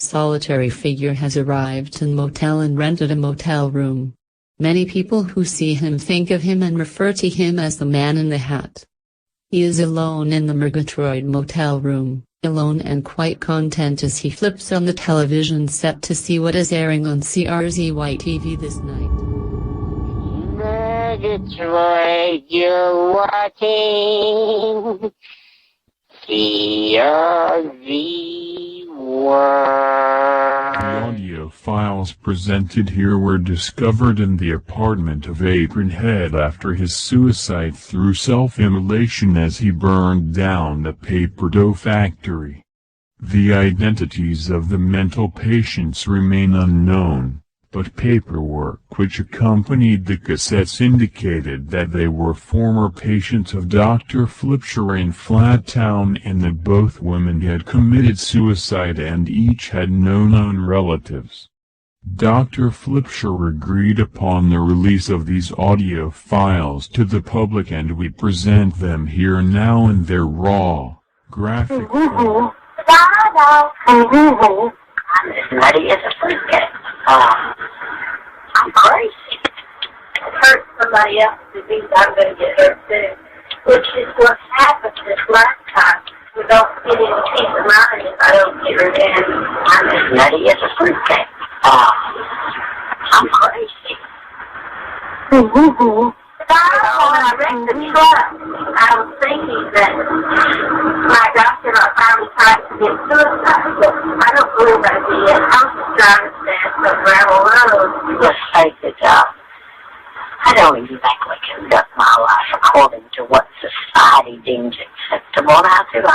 solitary figure has arrived in motel and rented a motel room. Many people who see him think of him and refer to him as the man in the hat. He is alone in the Murgatroyd motel room, alone and quite content as he flips on the television set to see what is airing on CRZY TV this night. Murgatroyd, you're watching CRZY. The audio files presented here were discovered in the apartment of Apronhead after his suicide through self-immolation as he burned down the paper dough factory. The identities of the mental patients remain unknown, but paperwork which accompanied the cassettes indicated that they were former patients of Dr. Flipshire in Flattown and that both women had committed suicide and each had no known relatives. Dr. Flipshire agreed upon the release of these audio files to the public and we present them here now in their raw, graphic form. I'm as nutty as a fruitcake. I'm crazy. Hurt somebody else disease, I'm going to get hurt too. Which is what happened this last time. We don't get any peace of mind if I don't get revenge. I'm as nutty as a fruitcake. I'm crazy. When I wrecked the truck, I was thinking that my doctor finally tried to get suicide, but I don't believe I did. I was just driving fast on gravel road. Let's face it, I don't exactly conduct my life according to what society deems acceptable now, do I?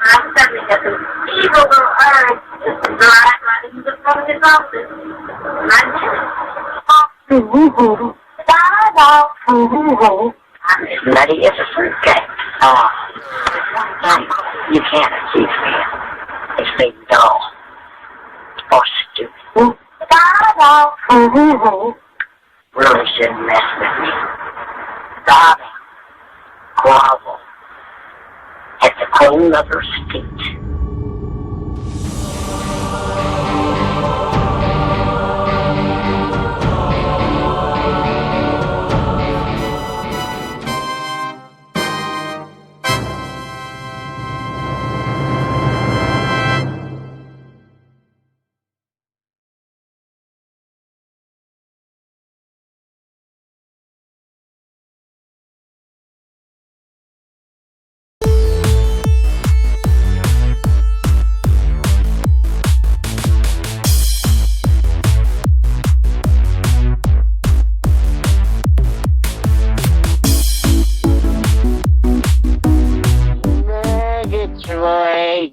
I suddenly had this evil little urge just to drive right into the front of his office. And I did it. I'm as nutty as a fruitcake. You can't accuse me of being dull or stupid. Really shouldn't mess with me. Bow down, grovel at the Queen Mother's feet.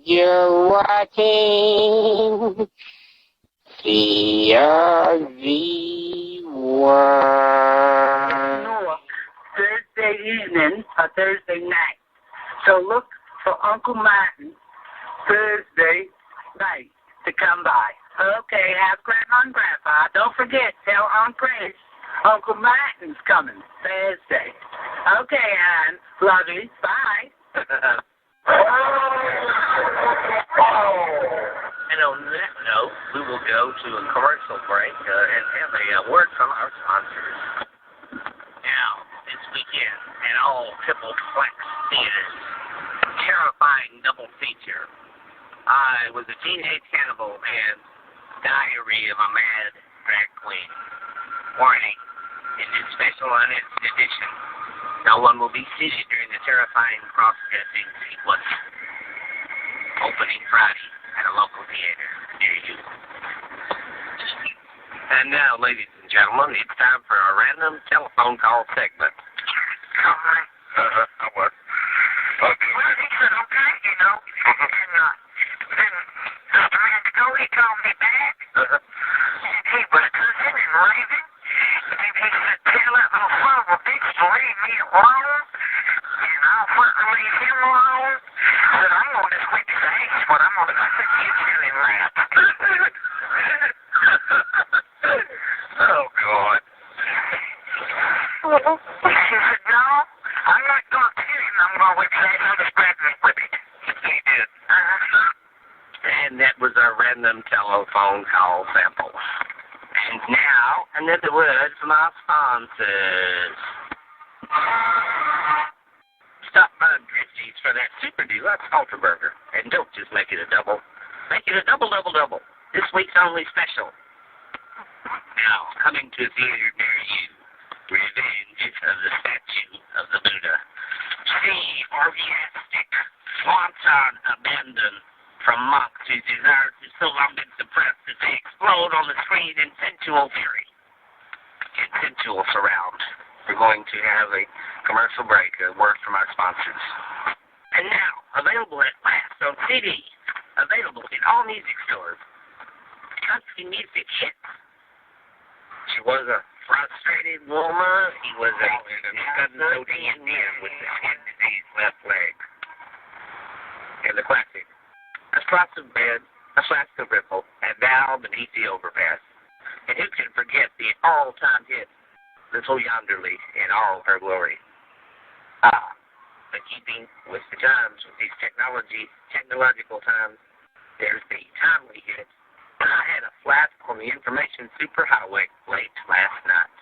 You're watching CRZY. Thursday evening or Thursday night. So look for Uncle Martin Thursday night to come by. Okay, have Grandma and Grandpa. Don't forget, tell Aunt Grace Uncle Martin's coming Thursday. Okay, Ann. Love you. Bye. And on that note, we will go to a commercial break and have a word from our sponsors. Now, this weekend at all triple flex theaters, terrifying double feature. I was a teenage cannibal and Diary of a Mad Drag Queen. Warning, in this special unedited edition, no one will be seated during the terrifying cross-dressing sequence. Opening Friday at a local theater near you. And now, ladies and gentlemen, it's time for a random telephone call segment. I was. Well, he said, okay, you know, and then just a minute ago he called me back. He was cussing and raving. And he said, tell that little son of a bitch to leave me alone. And I'll fucking leave him alone. I said, I'm going to whip his ass, but I'm going to you tell him that. Oh, God. She said, no, I'm not going to tell him I'm going to whip his ass. I'll just grab him and whip it. He did. And that was our random telephone call sample. And now, another word from our sponsors. Stop by Grifty's for that super deluxe Ultra Burger. And don't just make it a double. Make it a double, double, double. This week's only special. Now, coming to a theater near you, Revenge of the Statue of the Buddha. See orgiastic, swanton abandon from monks whose desires have so long been suppressed that they explode on the screen in sensual fury. In sensual surround. We're going to have a commercial break, a word from our sponsors. And now, available at last on CD, available in all music stores. Country music hits. She was a frustrated woman. He was a disconsolate Indian with the skin disease left leg. And the classic. A slice of bread, a slice of ripple, and down beneath the overpass. And who can forget the all-time hit, Little Yonder Lady in all her glory. Ah, but keeping with the times, with these technological times, there's the timely hit. I had a flat on the information superhighway late last night.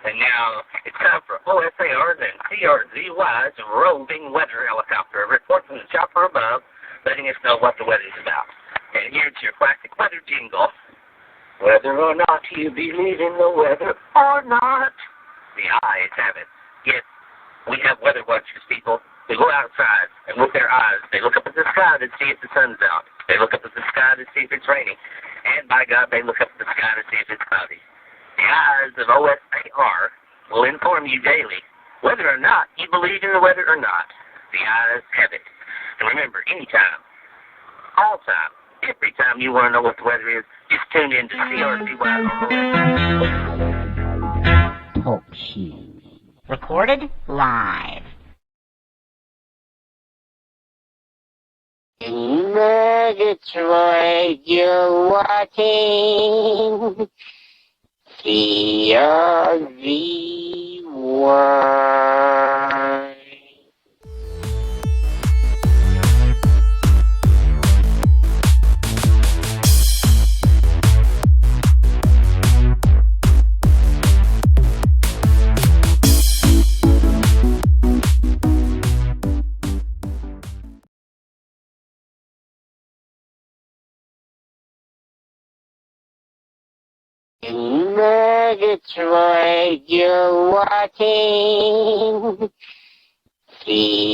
And now it's time for OSAR's and CRZY's roving weather helicopter report from the chopper above, letting us know what the weather's about. And here's your classic weather jingle. Whether or not you believe in the weather or not, the eyes have it. Yes, we have weather watchers, people. They go outside, and with their eyes, they look up at the sky to see if the sun's out. They look up at the sky to see if it's raining. And by God, they look up at the sky to see if it's cloudy. The eyes of OSAR will inform you daily whether or not you believe in the weather or not. The eyes have it. And remember, anytime, all time, every time you want to know what the weather is, just tune in to CRCY. Talk shoes. Recorded live. Detroit, you're watching CRZY. Detroit, you're watching CRZY.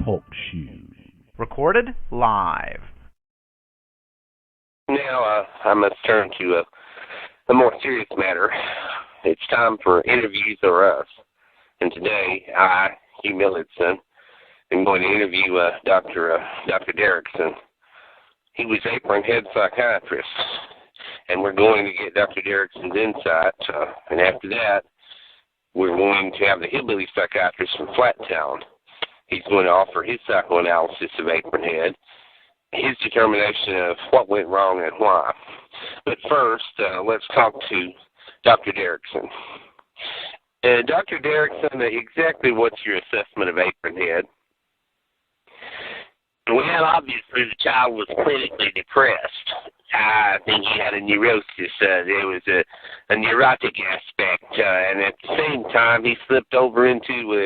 Talk shoes. Recorded live. Now I must turn to a more serious matter. It's time for interviews or us. And today, I, Hugh Millicent, am going to interview Dr. Derrickson. He was Apron head psychiatrist. And we're going to get Dr. Derrickson's insight. And after that, we're going to have the hillbilly psychiatrist from Flattown. He's going to offer his psychoanalysis of Apron Head, his determination of what went wrong and why. But first, let's talk to Dr. Derrickson. Dr. Derrickson, exactly what's your assessment of Apron Head? Well, obviously the child was clinically depressed. I think he had a neurosis. There was a neurotic aspect, and at the same time he slipped over into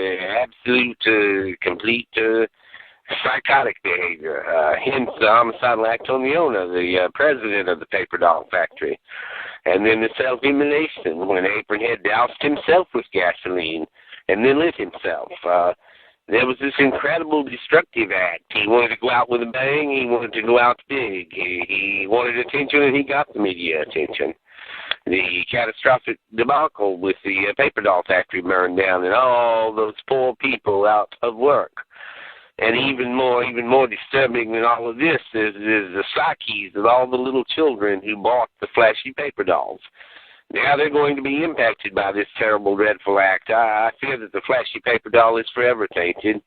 absolute, complete psychotic behavior. Hence the homicidal act on the owner, the president of the paper doll factory. And then the self-immolation when Apron Head doused himself with gasoline and then lit himself. There was this incredible destructive act. He wanted to go out with a bang. He wanted to go out big. He wanted attention, and he got the media attention. The catastrophic debacle with the paper doll factory burned down and all those poor people out of work. And even more disturbing than all of this is the psyches of all the little children who bought the flashy paper dolls. Now they're going to be impacted by this terrible, dreadful act. I fear that the flashy paper doll is forever tainted.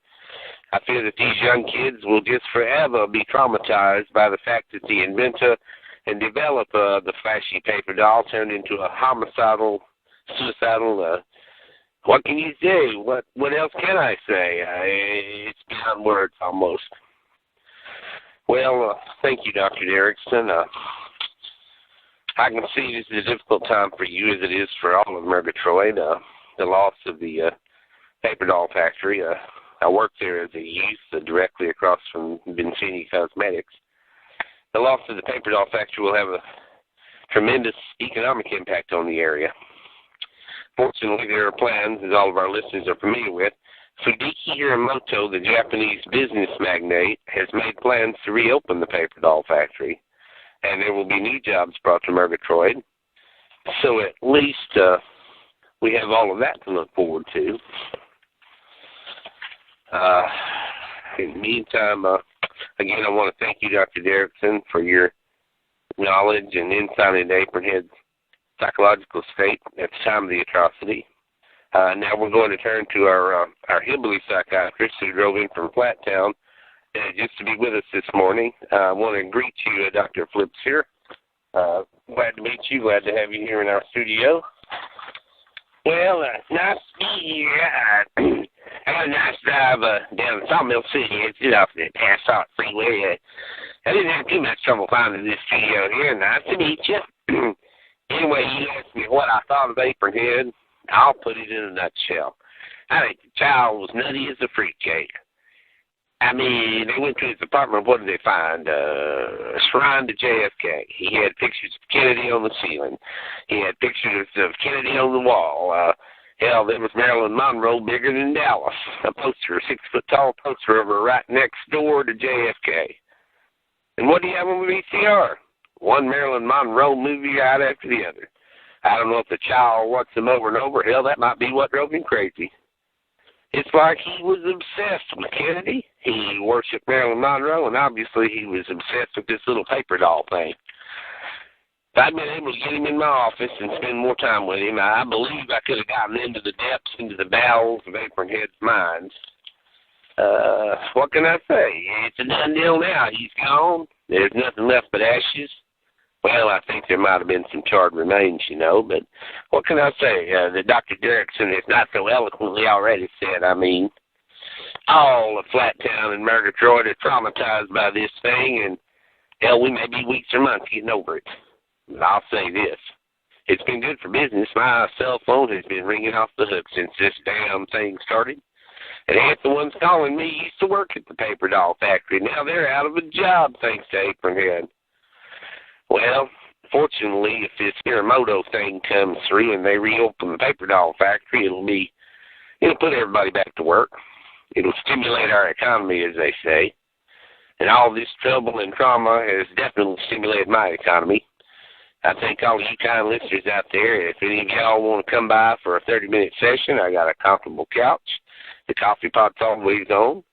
I fear that these young kids will just forever be traumatized by the fact that the inventor and developer of the flashy paper doll turned into a homicidal suicidal. What can you say? What else can I say? It's beyond words almost. Well, thank you, Dr. Derrickson. I can see this is a difficult time for you as it is for all of Murgatroyd. The loss of the paper doll factory. I worked there as a youth directly across from Vincini Cosmetics. The loss of the paper doll factory will have a tremendous economic impact on the area. Fortunately, there are plans, as all of our listeners are familiar with. Fudiki Hiramoto, the Japanese business magnate, has made plans to reopen the paper doll factory, and there will be new jobs brought to Murgatroyd. So at least we have all of that to look forward to. In the meantime, again, I want to thank you, Dr. Derrickson, for your knowledge and insight into Apronhead's psychological state at the time of the atrocity. Now we're going to turn to our hillbilly psychiatrist who drove in from Flattown just to be with us this morning. I want to greet you, Dr. Flips here. Glad to meet you. Glad to have you here in our studio. Well, nice to be here. I had a nice drive down to Sawmill City. It's off the Passat Freeway. I didn't have too much trouble finding this studio here. Nice to meet you. Anyway, you asked me what I thought of Apronhead. I'll put it in a nutshell. I think the child was nutty as a fruitcake. I mean, they went to his apartment. What did they find? A shrine to JFK. He had pictures of Kennedy on the ceiling. He had pictures of Kennedy on the wall. Hell, there was Marilyn Monroe bigger than Dallas. A poster, a 6-foot-tall poster of her right next door to JFK. And what do you have on the VCR? One Marilyn Monroe movie right after the other. I don't know if the child watched them over and over. Hell, that might be what drove him crazy. It's like he was obsessed with Kennedy. He worshipped Marilyn Monroe, and obviously he was obsessed with this little paper doll thing. If I'd been able to get him in my office and spend more time with him, I believe I could have gotten into the depths, into the bowels of Apronhead's mind. What can I say? It's a done deal now. He's gone. There's nothing left but ashes. Well, I think there might have been some charred remains, you know, but what can I say? That Dr. Derrickson has not so eloquently already said. I mean, all of Flattown and Murgatroyd are traumatized by this thing, and hell, we may be weeks or months getting over it. But I'll say this. It's been good for business. My cell phone has been ringing off the hook since this damn thing started. And half the ones calling me used to work at the paper doll factory. Now they're out of a job thanks to Apronhead. Well, fortunately, if this Hiramoto thing comes through and they reopen the paper doll factory, it'll put everybody back to work. It'll stimulate our economy, as they say. And all this trouble and trauma has definitely stimulated my economy. I think all of you kind listeners out there, if any of y'all want to come by for a 30-minute session, I got a comfortable couch. The coffee pot's always on.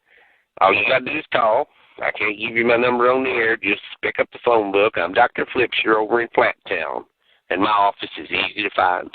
All you got to do is call. I can't give you my number on the air. Just pick up the phone book. I'm Dr. Flips here over in Flattown, and my office is easy to find.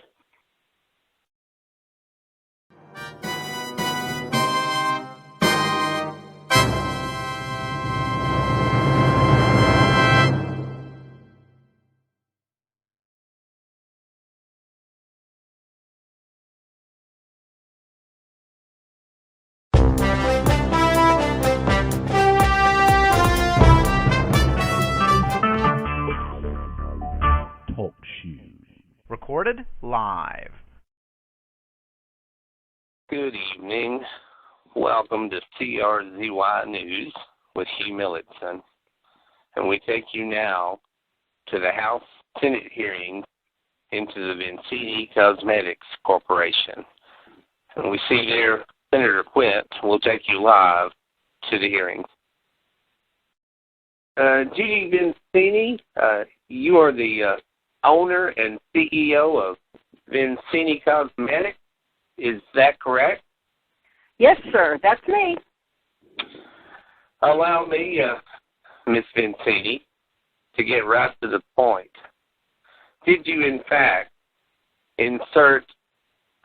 Recorded live. Good evening. Welcome to CRZY News with Hugh Millitson. And we take you now to the House Senate hearing into the Vincini Cosmetics Corporation. And we see there Senator Quint will take you live to the hearing. Judy Vincini, you are the owner and CEO of Vincini Cosmetics. Is that correct? Yes, sir. That's me. Allow me, Miss Vincini, to get right to the point. Did you, in fact, insert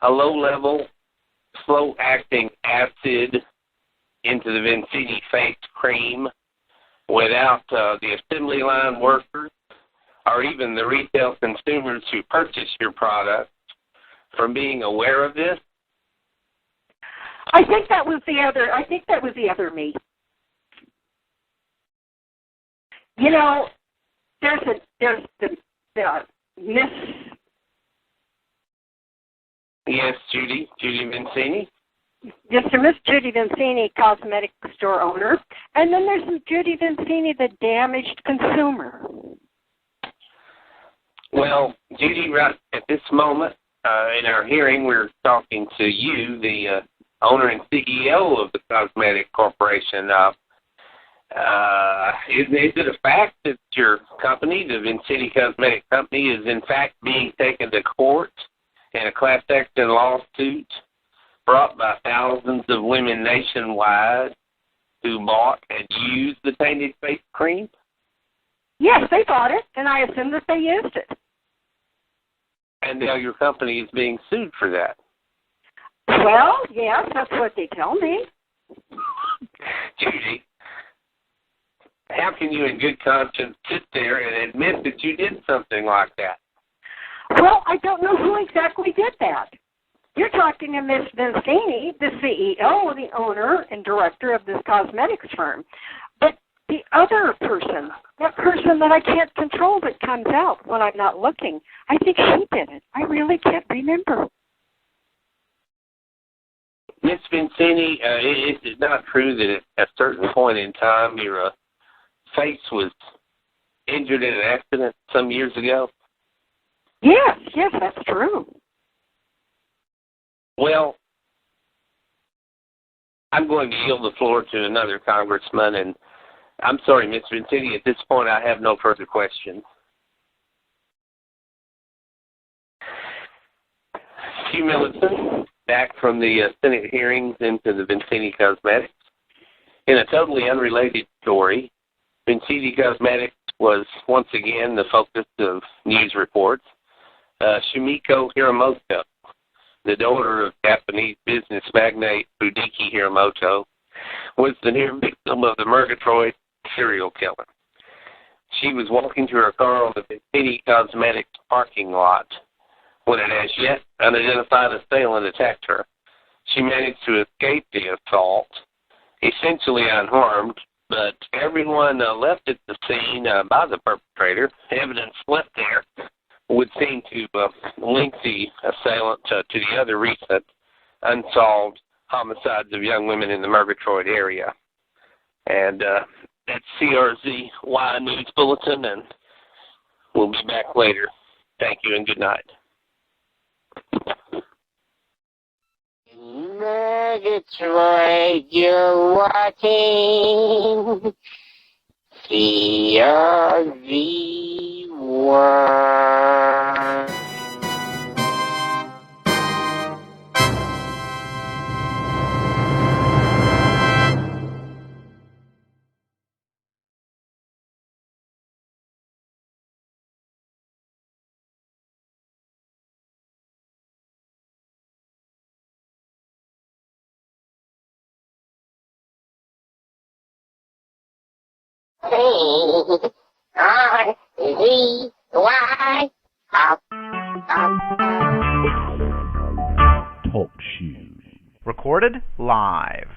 a low-level, slow-acting acid into the Vincini face cream without the assembly line workers or even the retail consumers who purchase your product from being aware of this? I think that was the other me. You know, there's the Miss. Yes, Judy Vincini. Just a Miss Judy Vincini, cosmetic store owner, and then there's Miss Judy Vincini, the damaged consumer. Well, Judy, right at this moment in our hearing, we're talking to you, the owner and CEO of the Cosmetic Corporation. Is it a fact that your company, the Vincini Cosmetic Company, is in fact being taken to court in a class action lawsuit brought by thousands of women nationwide who bought and used the tainted face cream? Yes, they bought it, and I assume that they used it. And now your company is being sued for that. Well, yes, that's what they tell me. Judy, how can you in good conscience sit there and admit that you did something like that? Well, I don't know who exactly did that. You're talking to Miss Vincini, the CEO, the owner and director of this cosmetics firm. But the other person, that person that I can't control that comes out when I'm not looking, I think she did it. I really can't remember. Miss Vincini, is it not true that at a certain point in time your face was injured in an accident some years ago? Yes, that's true. Well, I'm going to yield the floor to another congressman, and I'm sorry, Ms. Vincini, at this point I have no further questions. Hugh Millicent, back from the Senate hearings into the Vincini Cosmetics. In a totally unrelated story, Vincini Cosmetics was once again the focus of news reports. Shumiko Hiramoto, the daughter of Japanese business magnate Fudiki Hiramoto, was the near victim of the Murgatroyd serial killer. She was walking to her car on the Vincini Cosmetics parking lot when an as yet unidentified assailant attacked her. She managed to escape the assault, essentially unharmed, but everyone left at the scene by the perpetrator. Evidence left there would seem to link the assailant to the other recent unsolved homicides of young women in the Murgatroyd area. And that's CRZY News Bulletin, and we'll be back later. Thank you and good night. Murgatroyd, you're watching CRZY. CRZY. Talk shoes. Recorded live.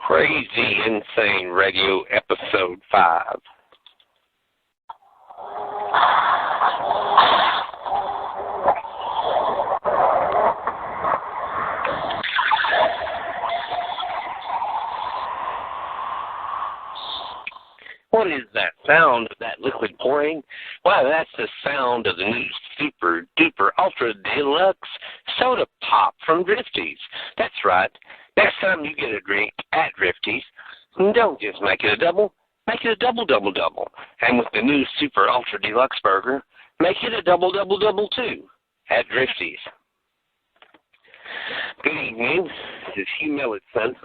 Crazy Insane Radio, Episode 5. What is that sound of that liquid pouring? Why, that's the sound of the new super duper ultra deluxe soda pop from Drifty's. That's right. Next time you get a drink at Drifty's, don't just make it a double, make it a double double double. And with the new super ultra deluxe burger, make it a double double double too at Drifty's. Good evening. This is Hugh Millicent.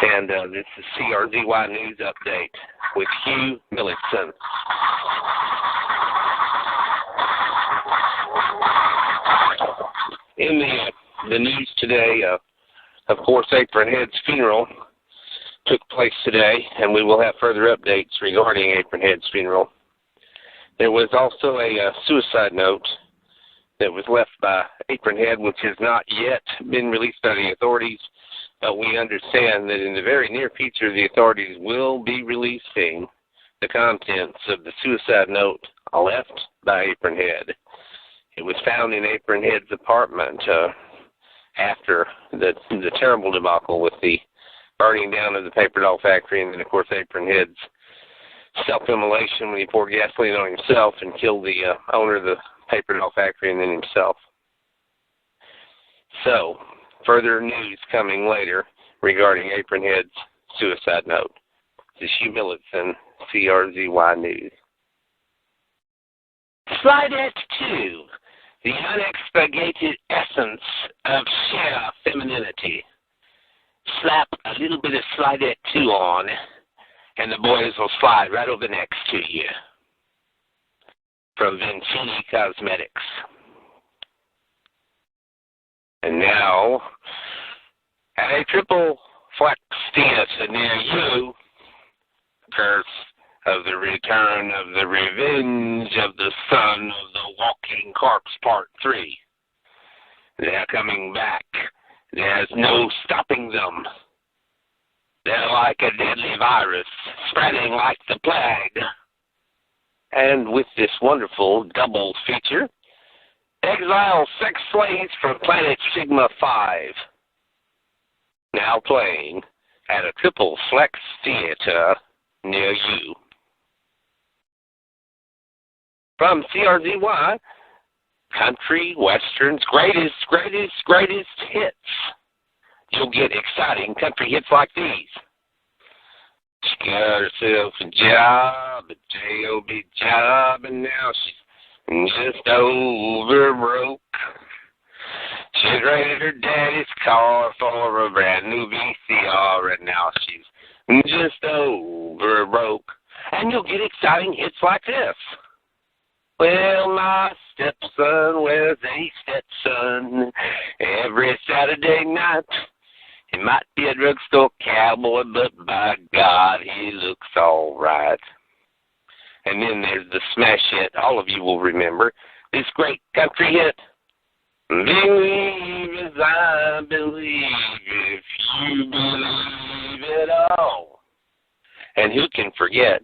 And this is CRZY News Update with Hugh Millicent. In the news today, of course, Apron Head's funeral took place today, and we will have further updates regarding Apron Head's funeral. There was also a suicide note that was left by Apron Head, which has not yet been released by the authorities. But we understand that in the very near future, the authorities will be releasing the contents of the suicide note left by Apron Head. It was found in Apron Head's apartment after the terrible debacle with the burning down of the paper doll factory, and then, of course, Apron Head's self-immolation when he poured gasoline on himself and killed the owner of the paper doll factory and then himself. So, further news coming later regarding Apron Head's suicide note. This is Hugh Millicent, CRZY News. Slidette 2, the unexpurgated essence of sheer femininity. Slap a little bit of Slidette 2 on, and the boys will slide right over next to you. From Vincini Cosmetics. And now, at a triple flex theater near you, curse of the return of the revenge of the son of the walking corpse part 3. They're coming back. There's no stopping them. They're like a deadly virus, spreading like the plague. And with this wonderful double feature, Exile Sex Slaves from Planet Sigma 5. Now playing at a triple flex theater near you. From CRZY, country westerns, greatest hits. You'll get exciting country hits like these. She got herself a job, a J-O-B job, and now she's just over broke. She's raided her daddy's car for a brand new VCR, and now she's just over broke. And you'll get exciting hits like this. Well, my stepson wears a Stetson every Saturday night. He might be a drugstore cowboy, but by God, he looks all right. And then there's the smash hit all of you will remember, this great country hit. Believe as I believe, if you believe it all. And who can forget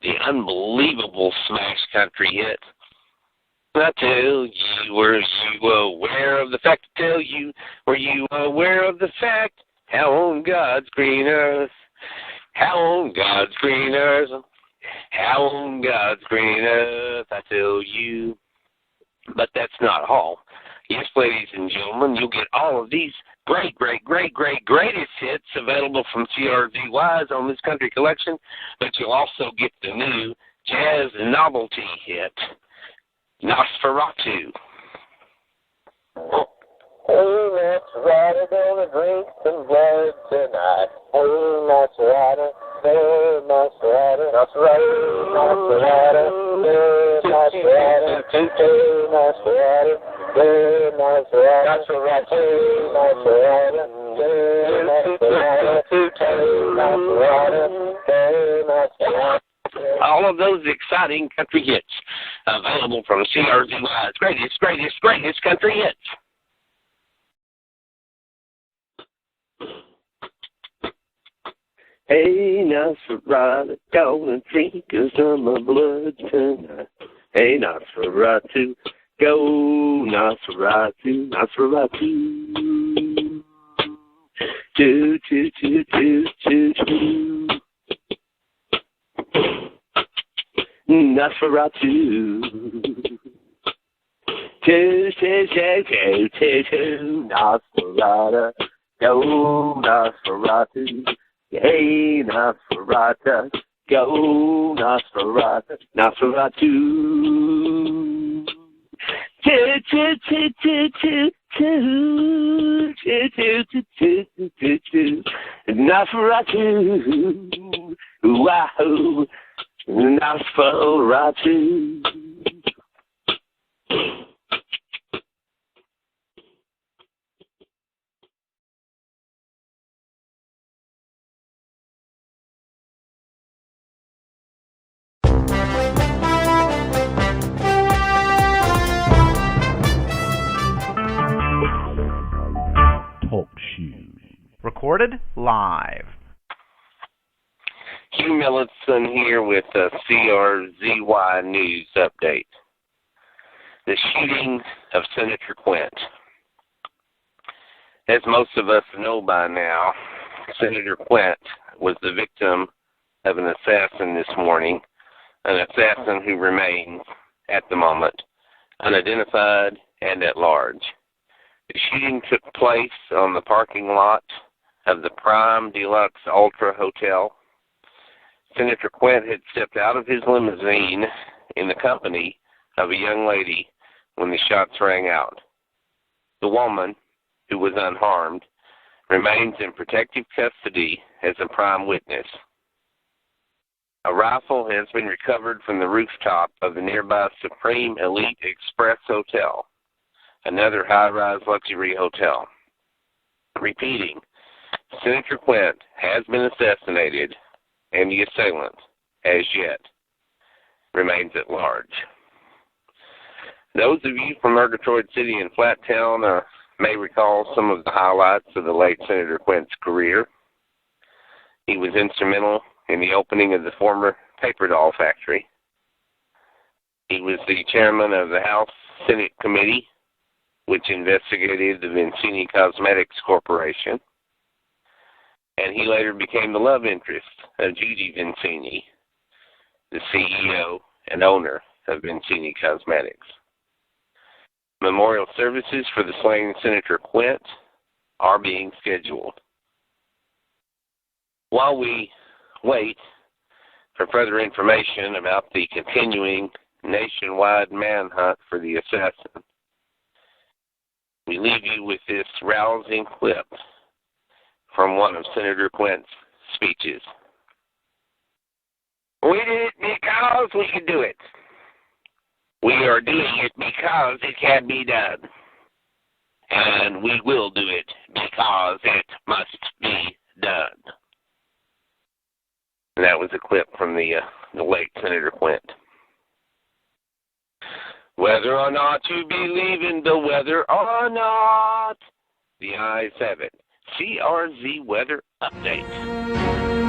the unbelievable smash country hit? I tell you, were you aware of the fact? I tell you, were you aware of the fact? How on God's green earth, how on God's green earth, how on God's green earth, I tell you. But that's not all. Yes, ladies and gentlemen, you'll get all of these greatest hits available from CRZY's on this country collection, but you'll also get the new jazz novelty hit, Nosferatu. Hey, Nosferatu, gonna drink some blood tonight. Hey, Nosferatu, hey, Nosferatu, Nosferatu, Nosferatu, hey, Nosferatu, hey, Nosferatu, hey, Nosferatu, hey, Nosferatu, hey, Nosferatu, hey, Nosferatu. All of those exciting country hits available from CRZY's greatest country hits. Hey, Nosferatu, gonna drink some of blood tonight. Hey, Nosferatu, go, Nosferatu, Nosferatu. Do, do, do, do, do, do. Nosferatu. Do, do, do, do, do, do. Nosferatu, go, Nosferatu. Hey, Nosferatu, go, Nosferatu, Nosferatu. Nosferatu, wow, Nosferatu. Recorded live. Hugh Millitson here with a CRZY News update. The shooting of Senator Quint. As most of us know by now, Senator Quint was the victim of an assassin this morning, an assassin who remains, at the moment, unidentified and at large. The shooting took place on the parking lot of the Prime Deluxe Ultra Hotel. Senator Quint had stepped out of his limousine in the company of a young lady when the shots rang out. The woman, who was unharmed, remains in protective custody as a prime witness. A rifle has been recovered from the rooftop of the nearby Supreme Elite Express Hotel, another high-rise luxury hotel. Repeating, Senator Quint has been assassinated, and the assailant, as yet, remains at large. Those of you from Murgatroyd City and Flattown may recall some of the highlights of the late Senator Quint's career. He was instrumental in the opening of the former paper doll factory. He was the chairman of the House Senate Committee, which investigated the Vincini Cosmetics Corporation, and he later became the love interest of Judy Vincini, the CEO and owner of Vincini Cosmetics. Memorial services for the slain Senator Quint are being scheduled. While we wait for further information about the continuing nationwide manhunt for the assassin, we leave you with this rousing clip from one of Senator Quint's speeches. We did it because we could do it. We are doing it because it can be done. And we will do it because it must be done. And that was a clip from the late Senator Quint. Whether or not you believe in the weather or not, the eyes have it. CRZ Weather Update.